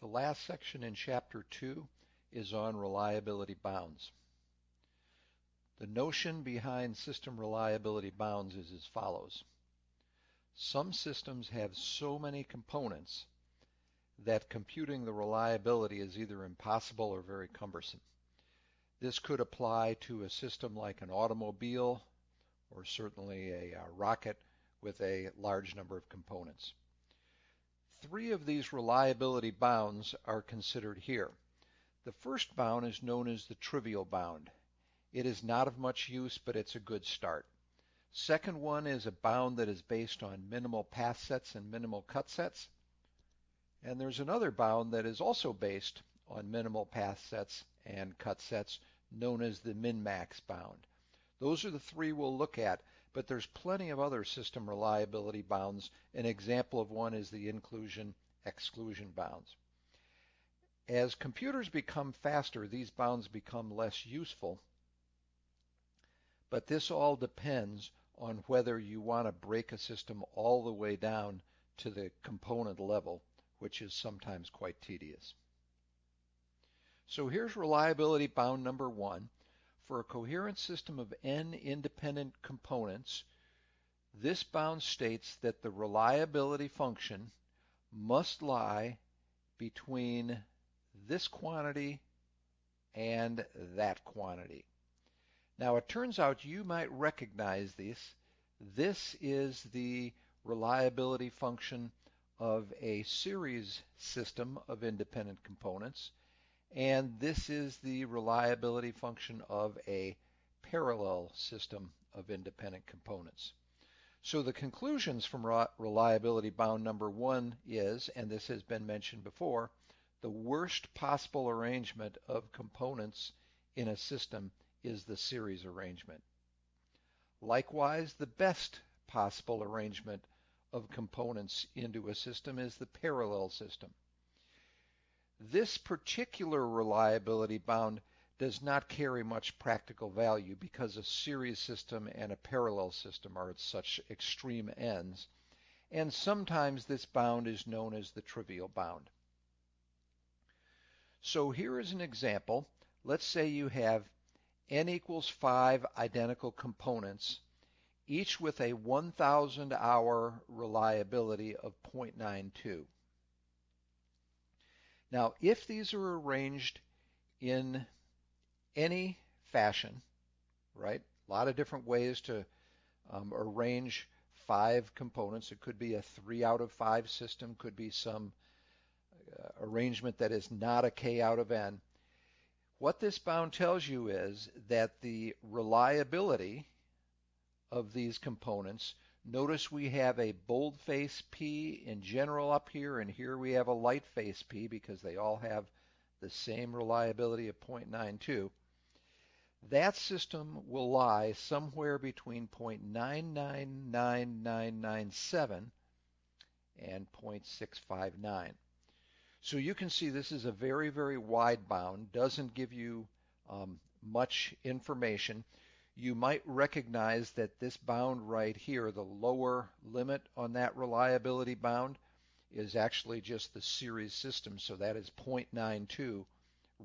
The last section in Chapter 2 is on reliability bounds. The notion behind system reliability bounds is as follows. Some systems have so many components that computing the reliability is either impossible or very cumbersome. This could apply to a system like an automobile or certainly a rocket with a large number of components. Three of these reliability bounds are considered here. The first bound is known as the trivial bound. It is not of much use, but it's a good start. Second one is a bound that is based on minimal path sets and minimal cut sets. And there's another bound that is also based on minimal path sets and cut sets, known as the min-max bound. Those are the three we'll look at, but there's plenty of other system reliability bounds. An example of one is the inclusion-exclusion bounds. As computers become faster, these bounds become less useful, but this all depends on whether you want to break a system all the way down to the component level, which is sometimes quite tedious. So here's reliability bound number one. For a coherent system of n independent components, this bound states that the reliability function must lie between this quantity and that quantity. Now it turns out you might recognize this. This is the reliability function of a series system of independent components, and this is the reliability function of a parallel system of independent components. So the conclusions from reliability bound number one is, and this has been mentioned before, the worst possible arrangement of components in a system is the series arrangement. Likewise, the best possible arrangement of components into a system is the parallel system. This particular reliability bound does not carry much practical value because a series system and a parallel system are at such extreme ends, and sometimes this bound is known as the trivial bound. So here is an example. Let's say you have n equals 5 identical components, each with a 1,000 hour reliability of 0.92. Now, if these are arranged in any fashion, right? A lot of different ways to arrange 5 components. It could be a 3 out of 5 system, could be some arrangement that is not a k out of n. What this bound tells you is that the reliability of these components, notice we have a boldface P in general up here, and here we have a lightface P because they all have the same reliability of 0.92. That system will lie somewhere between 0.999997 and 0.659. So you can see this is a very, very wide bound, doesn't give you much information. You might recognize that this bound right here, the lower limit on that reliability bound, is actually just the series system, so that is 0.92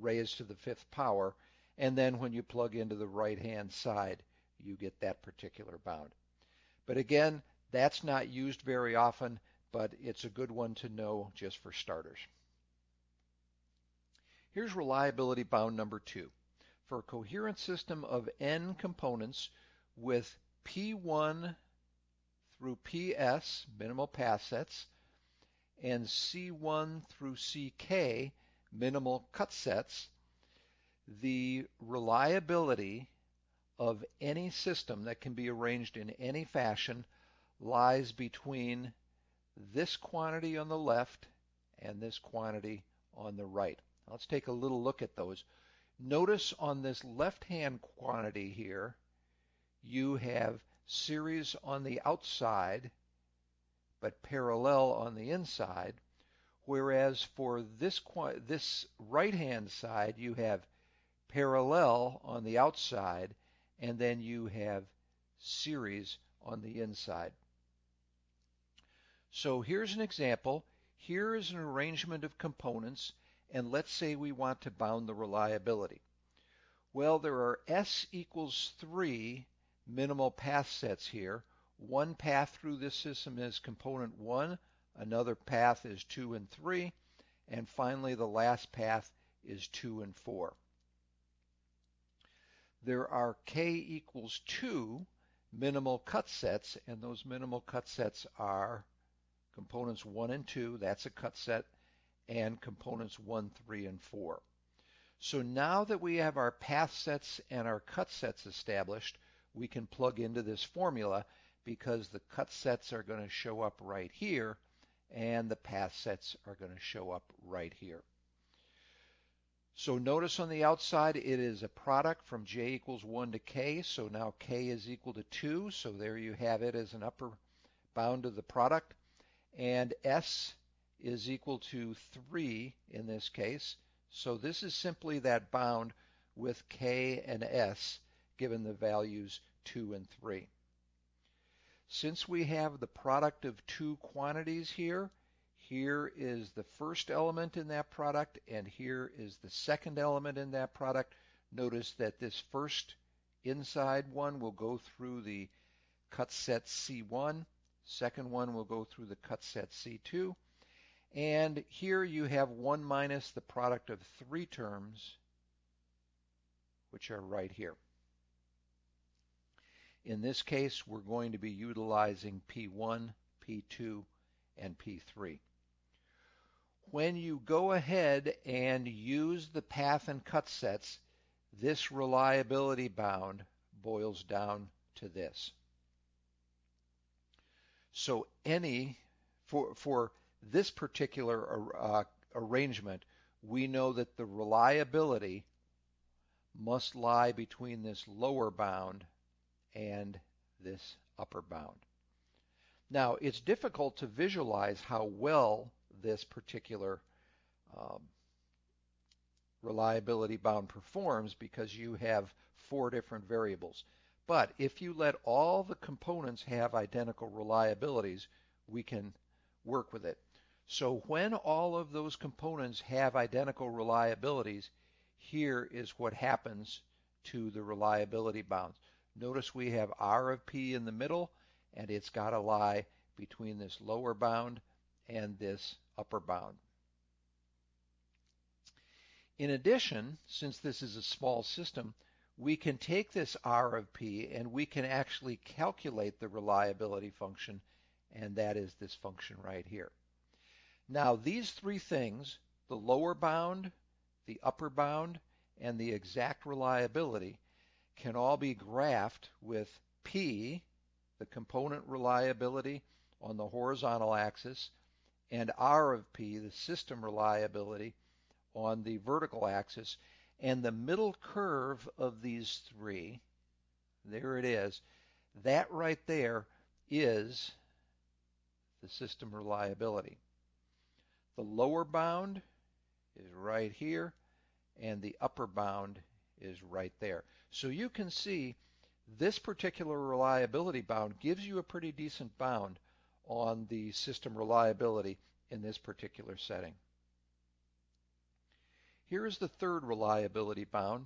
raised to the 5th power, and then when you plug into the right-hand side, you get that particular bound. But again, that's not used very often, but it's a good one to know just for starters. Here's reliability bound number 2. For a coherent system of n components with P1 through PS, minimal path sets, and C1 through CK, minimal cut sets, the reliability of any system that can be arranged in any fashion lies between this quantity on the left and this quantity on the right. Let's take a little look at those. Notice on this left-hand quantity here, you have series on the outside, but parallel on the inside, whereas for this right-hand side, you have parallel on the outside, and then you have series on the inside. So here's an example. Here is an arrangement of components, and let's say we want to bound the reliability. Well, there are S equals 3 minimal path sets here. One path through this system is component 1, another path is 2 and 3, and finally the last path is 2 and 4. There are K equals 2 minimal cut sets, and those minimal cut sets are components 1 and 2, that's a cut set, and components 1, 3, and 4. So now that we have our path sets and our cut sets established, we can plug into this formula because the cut sets are going to show up right here and the path sets are going to show up right here. So notice on the outside it is a product from j equals 1 to k, so now k is equal to 2, so there you have it as an upper bound of the product, and s is equal to 3 in this case, so this is simply that bound with k and s given the values 2 and 3. Since we have the product of two quantities here, here is the first element in that product, and here is the second element in that product. Notice that this first inside one will go through the cut set C1, second one will go through the cut set C2, and here you have 1 minus the product of 3 terms, which are right here. In this case, we're going to be utilizing P1, P2, and P3. When you go ahead and use the path and cut sets, this reliability bound boils down to this. So for this particular arrangement, we know that the reliability must lie between this lower bound and this upper bound. Now, it's difficult to visualize how well this particular reliability bound performs because you have 4 different variables. But if you let all the components have identical reliabilities, we can work with it. So when all of those components have identical reliabilities, here is what happens to the reliability bounds. Notice we have R of P in the middle, and it's got to lie between this lower bound and this upper bound. In addition, since this is a small system, we can take this R of P and we can actually calculate the reliability function, and that is this function right here. Now, these 3 things, the lower bound, the upper bound, and the exact reliability, can all be graphed with P, the component reliability, on the horizontal axis, and R of P, the system reliability, on the vertical axis, and the middle curve of these 3, there it is, that right there is the system reliability. The lower bound is right here, and the upper bound is right there. So you can see this particular reliability bound gives you a pretty decent bound on the system reliability in this particular setting. Here is the third reliability bound.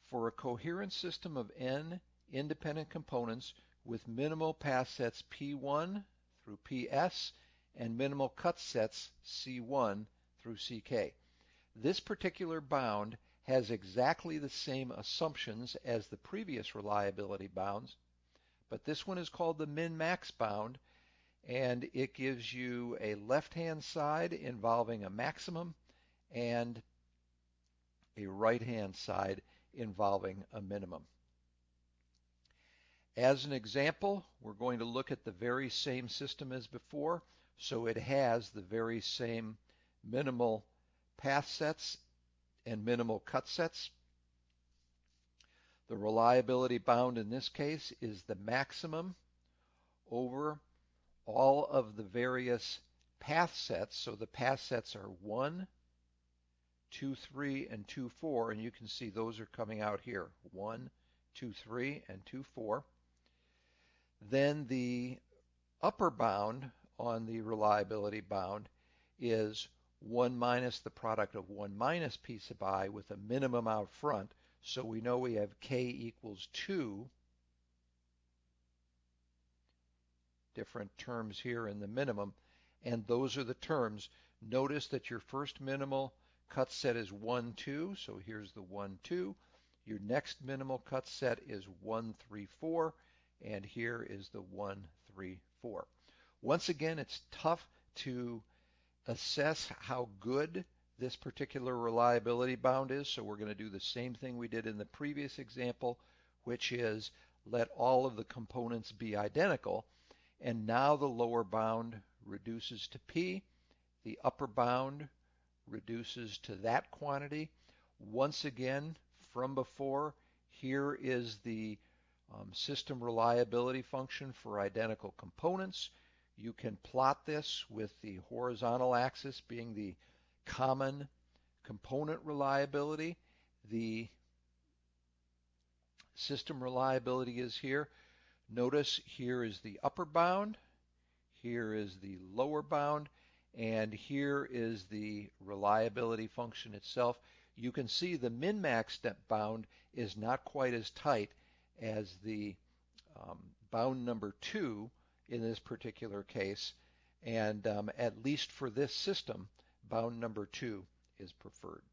For a coherent system of n independent components with minimal path sets P1 through PS and minimal cut sets C1 through CK. This particular bound has exactly the same assumptions as the previous reliability bounds, but this one is called the min-max bound, and it gives you a left-hand side involving a maximum and a right-hand side involving a minimum. As an example, we're going to look at the very same system as before, so it has the very same minimal path sets and minimal cut sets. The reliability bound in this case is the maximum over all of the various path sets. So the path sets are 1, 2, 3, and 2, 4, and you can see those are coming out here, 1, 2, 3, and 2, 4. Then the upper bound on the reliability bound is 1 minus the product of 1 minus p sub I with a minimum out front. So we know we have k equals 2 different terms here in the minimum, and those are the terms. Notice that your first minimal cut set is 1, 2, so here's the 1, 2. Your next minimal cut set is 1, 3, 4, and here is the 1, 3, 4. Once again, it's tough to assess how good this particular reliability bound is, so we're going to do the same thing we did in the previous example, which is let all of the components be identical, and now the lower bound reduces to p, the upper bound reduces to that quantity. Once again, from before, here is the system reliability function for identical components. You can plot this with the horizontal axis being the common component reliability. The system reliability is here. Notice here is the upper bound, here is the lower bound, and here is the reliability function itself. You can see the min-max step bound is not quite as tight as the bound number 2 in this particular case, and at least for this system, bound number 2 is preferred.